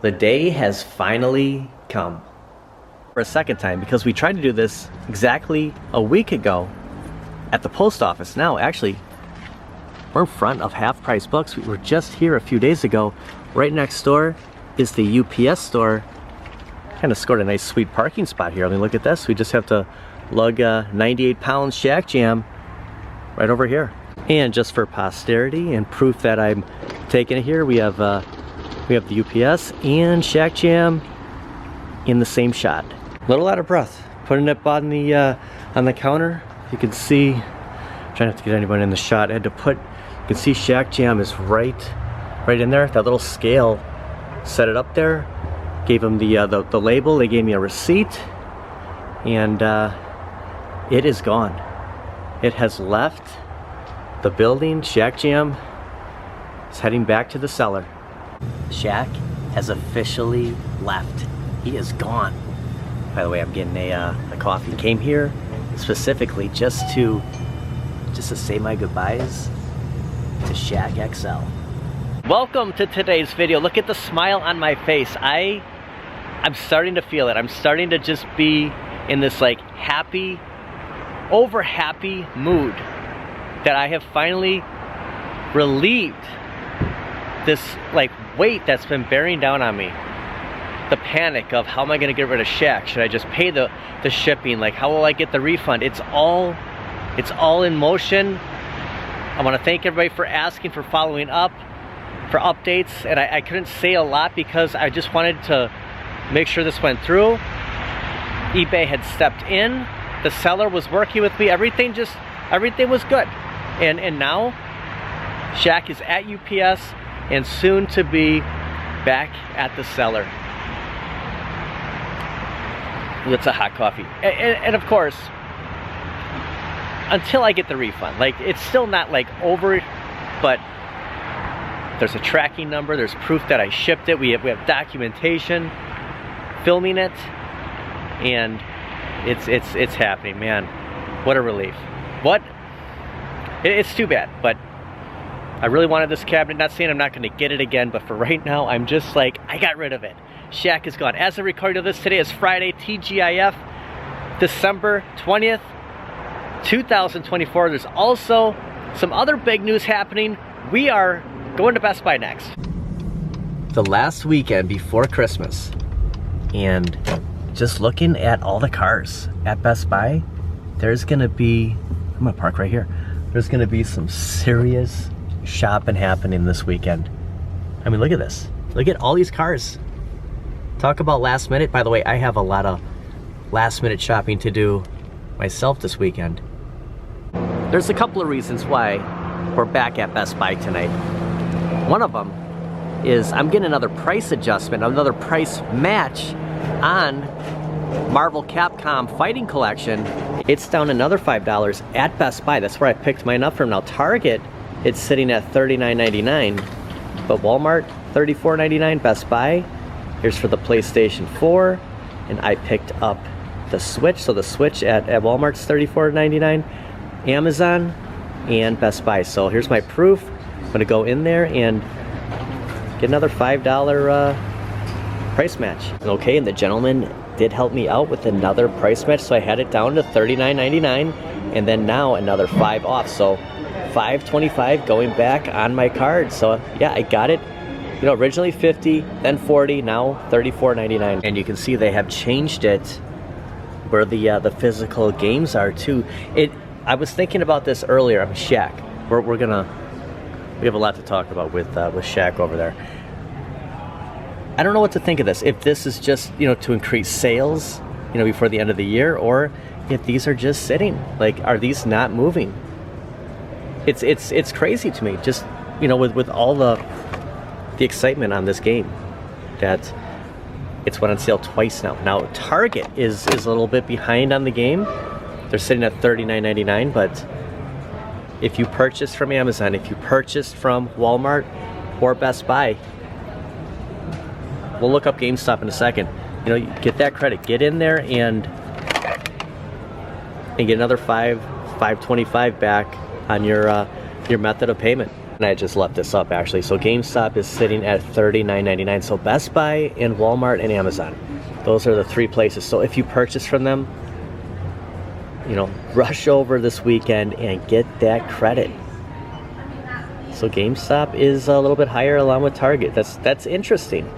The day has finally come. For a second time, because we tried to do this exactly a week ago at the post office. Now, actually, we're in front of Half Price Books. We were just here a few days ago. Right next door is the UPS store. Kind of scored a nice sweet parking spot here. I mean, look at this. We just have to lug 98 pounds Shaq Jam right over here. And just for posterity and proof that I'm taking it here, we have the UPS and Shaq Jam in the same shot. A little out of breath. Putting it on the counter. You can see, trying not to get anybody in the shot. I had to put, you can see Shaq Jam is right in there. That little scale, set it up there. Gave them the label. They gave me a receipt, and it is gone. It has left the building. Shaq Jam is heading back to the cellar. Shaq has officially left. He is gone. By the way, I'm getting a coffee. Came here specifically just to say my goodbyes to Shaq XL. Welcome to today's video. Look at the smile on my face. I'm starting to feel it. I'm starting to just be in this like happy, over happy mood that I have finally relieved this like weight that's been bearing down on me. The panic of how am I gonna get rid of Shaq? Should I just pay the shipping? Like, how will I get the refund? It's all in motion. I wanna thank everybody for asking, for following up, for updates. And I couldn't say a lot because I just wanted to make sure this went through. eBay had stepped in. The seller was working with me. Everything was good. And now Shaq is at UPS and soon to be back at the cellar. It's a hot coffee. And of course, until I get the refund, like it's still not like over, but there's a tracking number, there's proof that I shipped it, we have documentation, filming it, and it's happening, man. What a relief. It's too bad, but I really wanted this cabinet. Not saying I'm not gonna get it again, but for right now, I'm just like, I got rid of it. Shaq is gone. As a recording of this, today is Friday, TGIF, December 20th, 2024. There's also some other big news happening. We are going to Best Buy next. The last weekend before Christmas, and just looking at all the cars at Best Buy, there's gonna be, I'm gonna park right here. There's gonna be some serious shopping happening this weekend. I mean, look at this. Look at all these cars. Talk about last minute. By the way, I have a lot of last minute shopping to do myself this weekend. There's a couple of reasons why we're back at Best Buy tonight. One of them is I'm getting another price adjustment, another price match on Marvel Capcom Fighting Collection. It's down another $5 at Best Buy. That's where I picked mine up from. Now Target, it's sitting at $39.99, but Walmart, $34.99. Best Buy, here's for the PlayStation 4, and I picked up the Switch. So the Switch at Walmart's $34.99, Amazon, and Best Buy. So here's my proof. I'm gonna go in there and get another $5 price match. Okay, and the gentleman did help me out with another price match, so I had it down to $39.99, and then now another $5 off. So $5.25 going back on my card. So yeah, I got it. You know, originally $50, then $40, now $34.99. And you can see they have changed it where the physical games are too. I was thinking about this earlier. I'm Shaq. We have a lot to talk about with Shaq over there. I don't know what to think of this. If this is just, you know, to increase sales, you know, before the end of the year, or if these are just sitting. Like, are these not moving? It's crazy to me. Just, you know, with all the excitement on this game, that it's went on sale twice now. Now Target is a little bit behind on the game. They're sitting at $39.99, but if you purchase from Amazon, if you purchase from Walmart or Best Buy, we'll look up GameStop in a second. You know, you get that credit, get in there and get another $5.25 back on your method of payment. And I just left this up actually. So GameStop is sitting at $39.99. So Best Buy and Walmart and Amazon, those are the three places. So if you purchase from them, you know, rush over this weekend and get that credit. So GameStop is a little bit higher along with Target. That's interesting.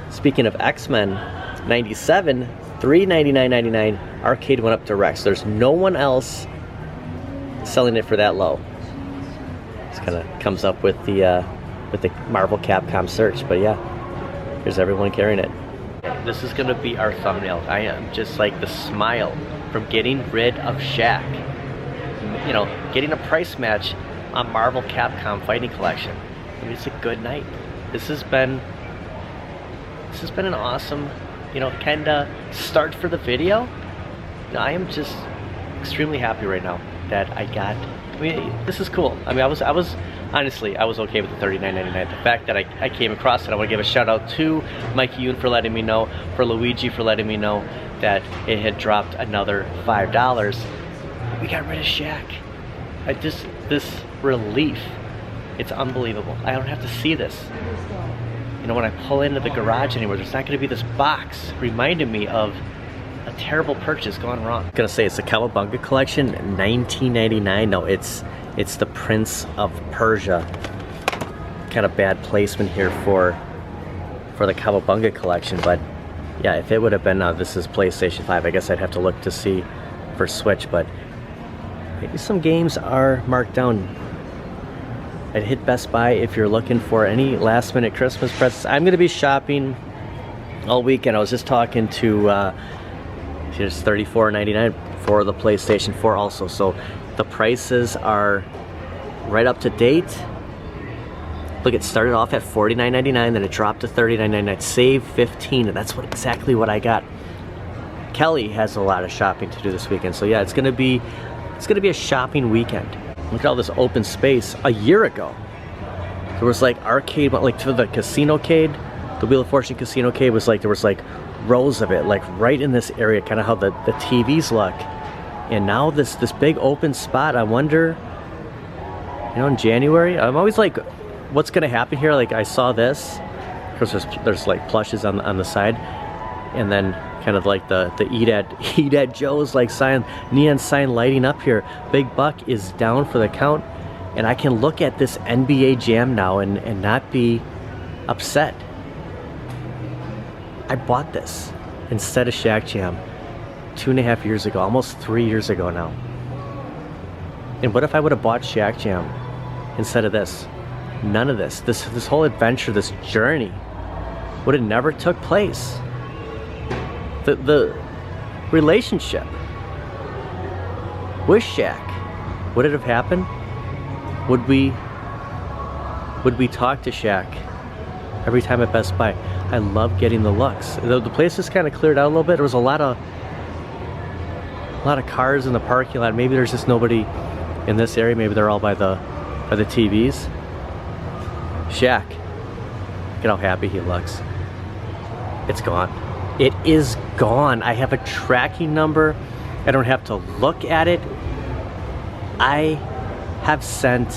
Speaking of X-Men 97, $399.99. Arcade went up direct. So there's no one else selling it for that low. This kind of comes up with the Marvel Capcom search, but yeah, here's everyone carrying it. This is gonna be our thumbnail. I am just like the smile from getting rid of Shaq. You know, getting a price match on Marvel Capcom Fighting Collection. I mean, it's a good night. This has been an awesome, you know, kinda start for the video. I am just extremely happy right now that I got. I mean, this is cool. I mean, I was honestly, I was okay with the $39.99. The fact that I came across it, I want to give a shout out to Mikey Yoon for letting me know, for Luigi for letting me know that it had dropped another $5. We got rid of Shaq. This relief, it's unbelievable. I don't have to see this. You know, when I pull into the garage anymore, there's not going to be this box reminding me of a terrible purchase gone wrong. I'm gonna say it's the Cowabunga collection, $19.99. No, it's the Prince of Persia. Kind of bad placement here for the Cowabunga collection, but yeah, if it would have been this is PlayStation 5, I guess I'd have to look to see for Switch, but maybe some games are marked down. I'd hit Best Buy if you're looking for any last minute Christmas presents. I'm gonna be shopping all weekend. I was just talking to here's $34.99 for the PlayStation 4 also. So the prices are right up to date. Look, it started off at $49.99, then it dropped to $39.99. Save $15, and that's exactly what I got. Kelly has a lot of shopping to do this weekend, so yeah, it's gonna be a shopping weekend. Look at all this open space. A year ago, there was like arcade, like to the casino-cade, the Wheel of Fortune casino-cade was like, there was like rows of it, like right in this area, kind of how the TVs look. And now this big open spot, I wonder, you know, in January, I'm always like, what's gonna happen here? Like, I saw this, because there's like plushes on the side, and then kind of like the Eat at Joe's like sign, neon sign lighting up here. Big Buck is down for the count, and I can look at this NBA Jam now and not be upset. I bought this instead of Shaq Jam 2.5 years ago, almost 3 years ago now. And what if I would have bought Shaq Jam instead of this? None of this. This whole adventure, this journey would have never took place. The relationship with Shaq, would it have happened? Would we talk to Shaq every time at Best Buy? I love getting the looks. The place is kind of cleared out a little bit. There was a lot of cars in the parking lot. Maybe there's just nobody in this area. Maybe they're all by the TVs. Shaq, look at how happy he looks. It's gone. It is gone. I have a tracking number. I don't have to look at it. I have sent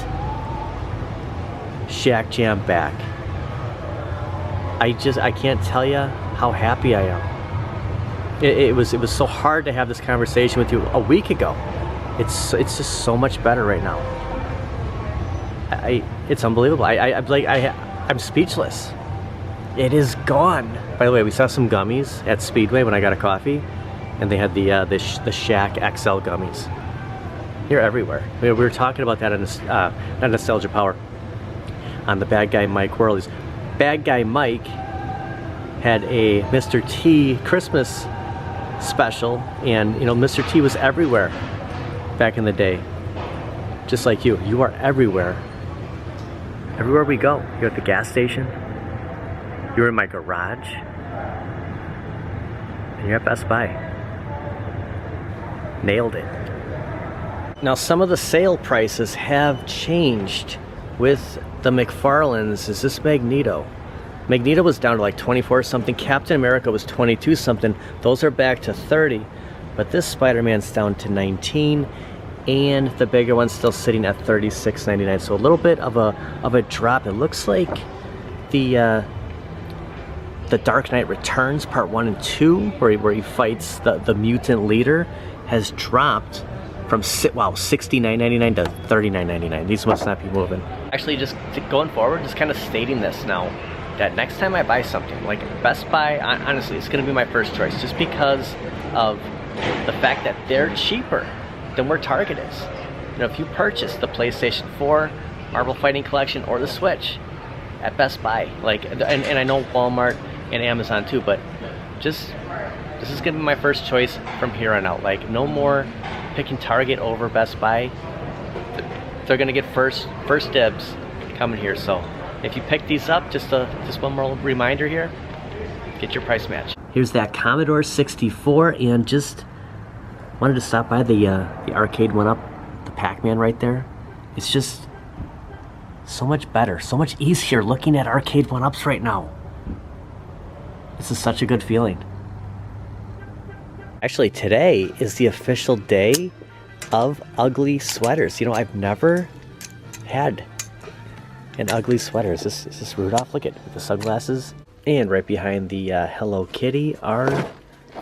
Shaq Jam back. I can't tell you how happy I am. It was so hard to have this conversation with you a week ago. It's just so much better right now. It's unbelievable. I'm speechless. It is gone. By the way, we saw some gummies at Speedway when I got a coffee, and they had the Shaq XL gummies. They're everywhere. We were talking about that on Nostalgia Power on the Bad Guy Mike Worldies. Bad Guy Mike had a Mr. T Christmas special, and you know, Mr. T was everywhere back in the day. Just like you. You are everywhere. Everywhere we go. You're at the gas station. You're in my garage. And you're at Best Buy. Nailed it. Now, some of the sale prices have changed with the McFarlanes. Is this Magneto? Magneto was down to like 24 something. Captain America was 22 something. Those are back to 30. But this Spider-Man's down to 19. and the bigger one's still sitting at $36.99. So a little bit of a drop. It looks like the Dark Knight Returns Part 1 and 2, where he fights the mutant leader, has dropped from $69.99 to $39.99. These must not be moving. Actually, just going forward, just kind of stating this now, that next time I buy something, like Best Buy, honestly, it's going to be my first choice, just because of the fact that they're cheaper than where Target is. You know, if you purchase the PlayStation 4, Marvel Fighting Collection, or the Switch at Best Buy, like, and I know Walmart and Amazon too, but just, this is going to be my first choice from here on out. Like, no more picking Target over Best Buy. They're going to get first dibs coming here. So if you pick these up, just one more reminder here, get your price match. Here's that Commodore 64, and just wanted to stop by the arcade one up, the Pac-Man right there. It's just so much better, so much easier looking at arcade one-ups right now. This is such a good feeling. Actually, today is the official day of ugly sweaters. You know, I've never had an ugly sweater. Is this Rudolph? Look at the sunglasses. And right behind the Hello Kitty are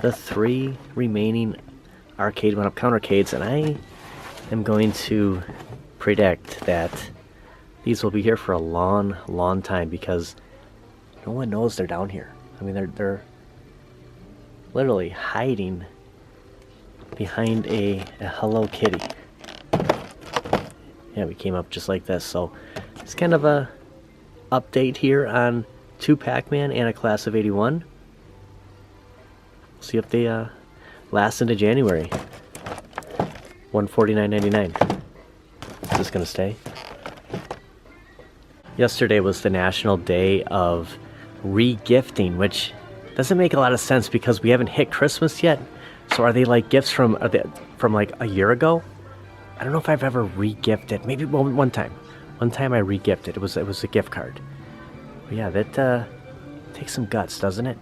the 3 remaining arcade one-up countercades, and I am going to predict that these will be here for a long, long time, because no one knows they're down here. I mean, they're literally hiding behind a Hello Kitty. Yeah, we came up just like this. So it's kind of a update here on 2 Pac-Man and a Class of '81. See if they last into January. $149.99. Is this gonna stay? Yesterday was the National Day of Re-gifting, which doesn't make a lot of sense because we haven't hit Christmas yet. So are they like gifts from like a year ago? I don't know if I've ever re-gifted. Maybe one time. One time I re-gifted. It was a gift card. But yeah, that takes some guts, doesn't it?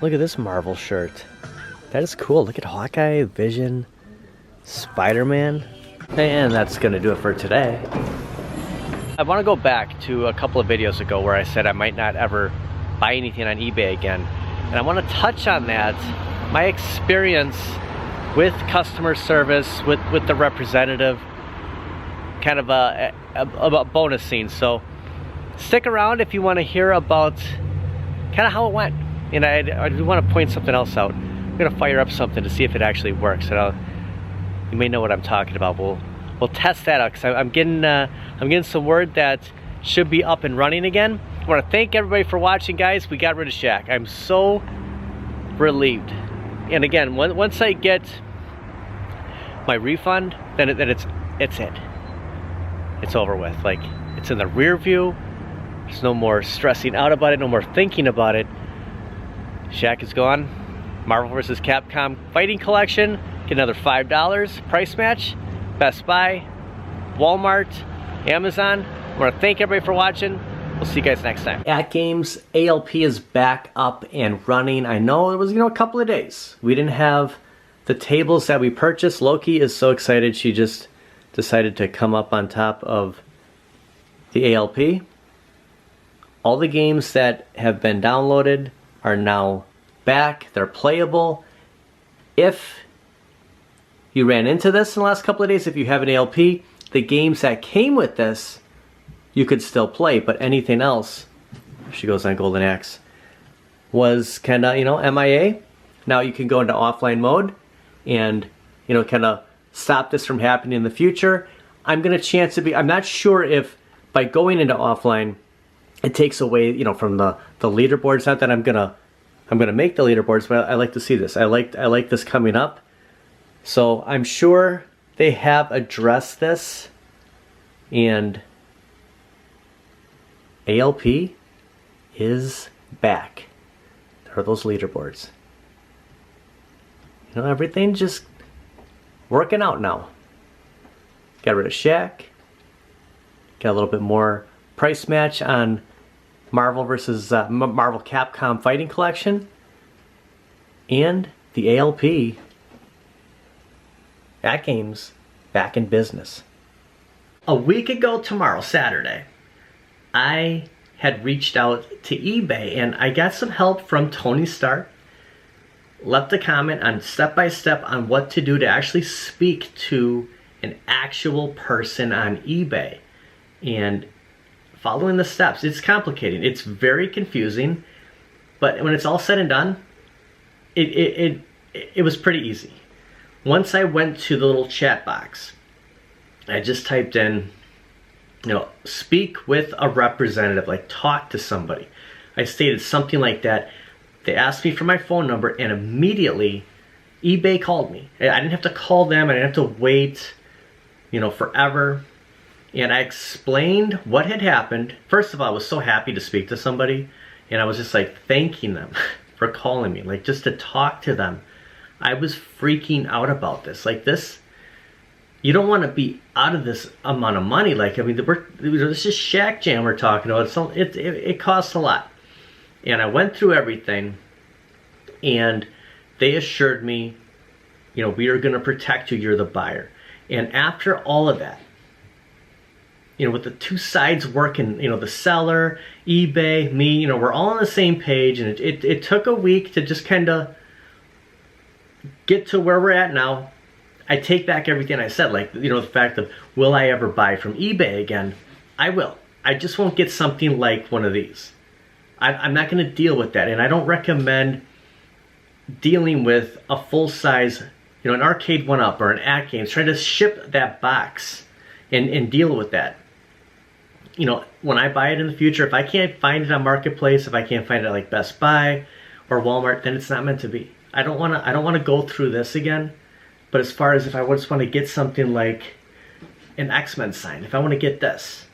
Look at this Marvel shirt. That is cool. Look at Hawkeye, Vision, Spider-Man. And that's gonna do it for today. I want to go back to a couple of videos ago where I said I might not ever buy anything on eBay again. And I want to touch on that, my experience with customer service, with the representative, kind of a bonus scene. So stick around if you want to hear about kind of how it went. And I do want to point something else out. I'm going to fire up something to see if it actually works. And you may know what I'm talking about. We'll test that out, because I'm getting some word that should be up and running again. I want to thank everybody for watching, guys. We got rid of Shaq. I'm so relieved. And again, once I get my refund, then it's it. It's over with. Like, it's in the rear view. There's no more stressing out about it, no more thinking about it. Shaq is gone. Marvel vs. Capcom Fighting Collection, get another $5 price match. Best Buy, Walmart, Amazon. I want to thank everybody for watching. We'll see you guys next time. AtGames ALP is back up and running. I know it was, a couple of days. We didn't have the tables that we purchased. Loki is so excited she just decided to come up on top of the ALP. All the games that have been downloaded are now back. They're playable. If you ran into this in the last couple of days, if you have an ALP, the games that came with this, you could still play, but anything else, she goes on Golden Axe, was kind of, MIA. Now you can go into offline mode and, kind of stop this from happening in the future. I'm going to chance to be, I'm not sure if by going into offline, it takes away, from the leaderboards. Not that I'm gonna make the leaderboards, but I like to see this. I like this coming up. So I'm sure they have addressed this, and ALP is back. There are those leaderboards. Everything just working out now. Got rid of Shaq. Got a little bit more price match on Marvel vs. Marvel Capcom Fighting Collection. And the ALP AtGames back in business. A week ago tomorrow, Saturday, I had reached out to eBay and I got some help from Tony Stark. Left a comment on step-by-step on what to do to actually speak to an actual person on eBay. And following the steps, it's complicated. It's very confusing, but when it's all said and done, it was pretty easy. Once I went to the little chat box, I just typed in, speak with a representative, like talk to somebody. I stated something like that. They asked me for my phone number and immediately eBay called me. I didn't have to call them. I didn't have to wait, forever. And I explained what had happened. First of all, I was so happy to speak to somebody, and I was just like thanking them for calling me, like just to talk to them. I was freaking out about this. Like this, you don't want to be out of this amount of money. Like, I mean, this is Shaq Jam we're talking about. So it costs a lot. And I went through everything, and they assured me, we are going to protect you. You're the buyer. And after all of that, with the two sides working, the seller, eBay, me, we're all on the same page. And it took a week to just kind of get to where we're at now. I take back everything I said, like, the fact of, will I ever buy from eBay again? I will. I just won't get something like one of these. I'm not going to deal with that. And I don't recommend dealing with a full-size, an arcade 1-up or an AtGames, trying to ship that box and deal with that. When I buy it in the future, if I can't find it on Marketplace, if I can't find it at like Best Buy or Walmart, then it's not meant to be. I don't want to go through this again. But as far as if I just want to get something like an X-Men sign, if I want to get this,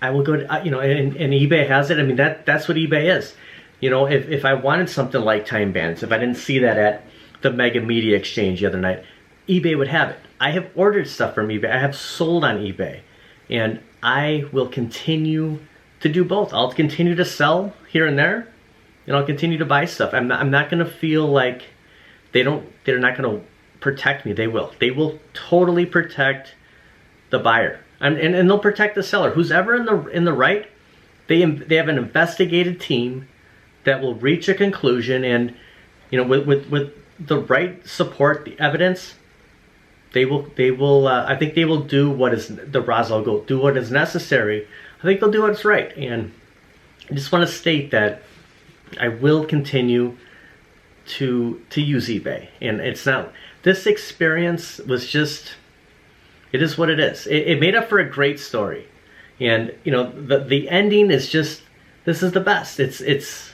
I will go to, and eBay has it. I mean, that's what eBay is. If I wanted something like Time Bands, if I didn't see that at the Mega Media Exchange the other night, eBay would have it. I have ordered stuff from eBay. I have sold on eBay. And I will continue to do both. I'll continue to sell here and there, and I'll continue to buy stuff. I'm not going to feel like they're not going to protect me. They will. They will totally protect the buyer. And they'll protect the seller. Who's ever in the right, they have an investigated team that will reach a conclusion, and with the right support, the evidence, they will I think they will do what is the Roswell goal, do what is necessary. I think they'll do what's right. And I just want to state that I will continue to use eBay. And it's not, this experience was just, it is what it is. It made up for a great story. And the ending is just, this is the best. It's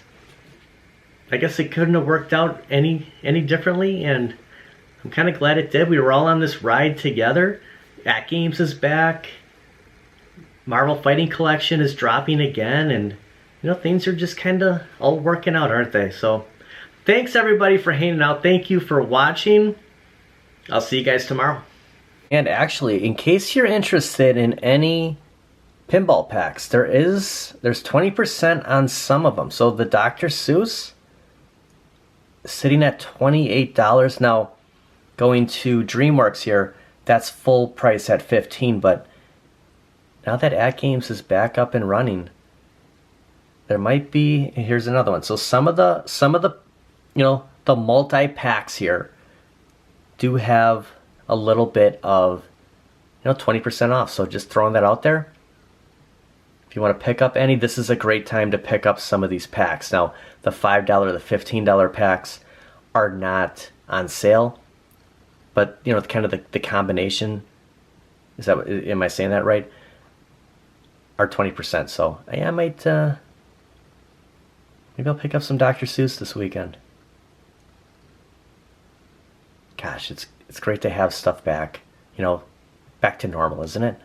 I guess it couldn't have worked out any differently, and I'm kind of glad it did. We were all on this ride together. AtGames is back. Marvel Fighting Collection is dropping again, and things are just kind of all working out, aren't they? So thanks everybody for hanging out. Thank you for watching. I'll see you guys tomorrow. And actually, in case you're interested in any pinball packs, there's 20% on some of them. So the Dr. Seuss sitting at $28 now. Going to DreamWorks here, that's full price at $15. But now that AtGames is back up and running, there might be, here's another one. So some of the the multi packs here do have a little bit of 20% off. So just throwing that out there. If you want to pick up any, this is a great time to pick up some of these packs. Now the $5, the $15 packs are not on sale. But kind of the combination, am I saying that right? Are 20%. So I might maybe I'll pick up some Dr. Seuss this weekend. Gosh, it's great to have stuff back, back to normal, isn't it?